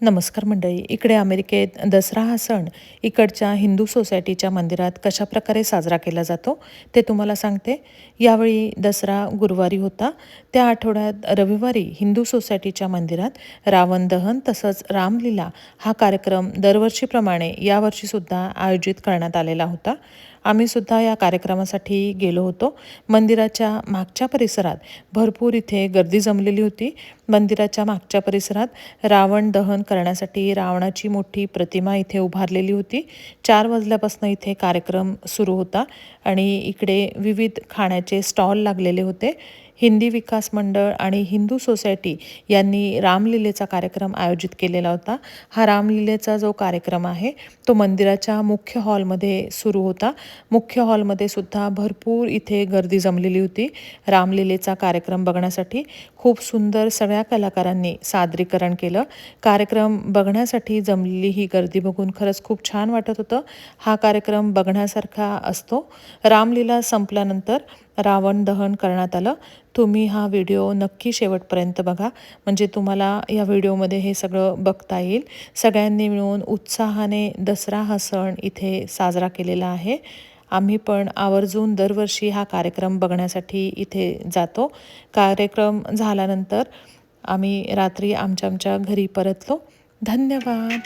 नमस्कार मंडळी. इकडे अमेरिकेत दसरा हा सण इकडच्या हिंदू सोसायटीच्या मंदिरात कशाप्रकारे साजरा केला जातो ते तुम्हाला सांगते. यावेळी दसरा गुरुवारी होता. त्या आठवड्यात रविवारी हिंदू सोसायटीच्या मंदिरात रावण दहन तसंच रामलीला हा कार्यक्रम दरवर्षीप्रमाणे यावर्षीसुद्धा आयोजित करण्यात आलेला होता. आम्ही सुद्धा या कार्यक्रमासाठी गेलो होतो. मंदिराच्या मागच्या परिसरात भरपूर इथे गर्दी जमलेली होती. मंदिराच्या मागच्या परिसरात रावण दहन करण्यासाठी रावणाची मोठी प्रतिमा इथे उभारलेली होती. 4 वाजल्यापासून इथे कार्यक्रम सुरू होता आणि इकडे विविध खाण्याचे स्टॉल लागलेले होते. हिंदी विकास मंडळ आणि हिंदू सोसायटी यांनी रामलीलेचा कार्यक्रम आयोजित केलेला होता. हा रामलीलेचा जो कार्यक्रम आहे तो मंदिराच्या मुख्य हॉलमध्ये सुरू होता. मुख्य हॉलमध्ये सुद्धा भरपूर इथे गर्दी जमलेली होती रामलीलेचा कार्यक्रम बघण्यासाठी. खूप सुंदर सगळ्या कलाकारांनी सादरीकरण केलं. कार्यक्रम बघण्यासाठी जमलेली ही गर्दी बघून खरंच खूप छान वाटत होतं. हा कार्यक्रम बघण्यासारखा असतो. रामलीला संपल्यानंतर रावण दहन करण्यात आलं. तुम्ही हा व्हिडिओ नक्की शेवटपर्यंत बघा, म्हणजे तुम्हाला या व्हिडिओमध्ये हे सगळं बघता येईल. सगळ्यांनी मिळून उत्साहाने दसरा हा सण इथे साजरा केलेला आहे. आम्ही पण आवर्जून दरवर्षी हा कार्यक्रम बघण्यासाठी इथे जातो. कार्यक्रम झाल्यानंतर आम्ही रात्री आमच्या घरी परतलो. धन्यवाद.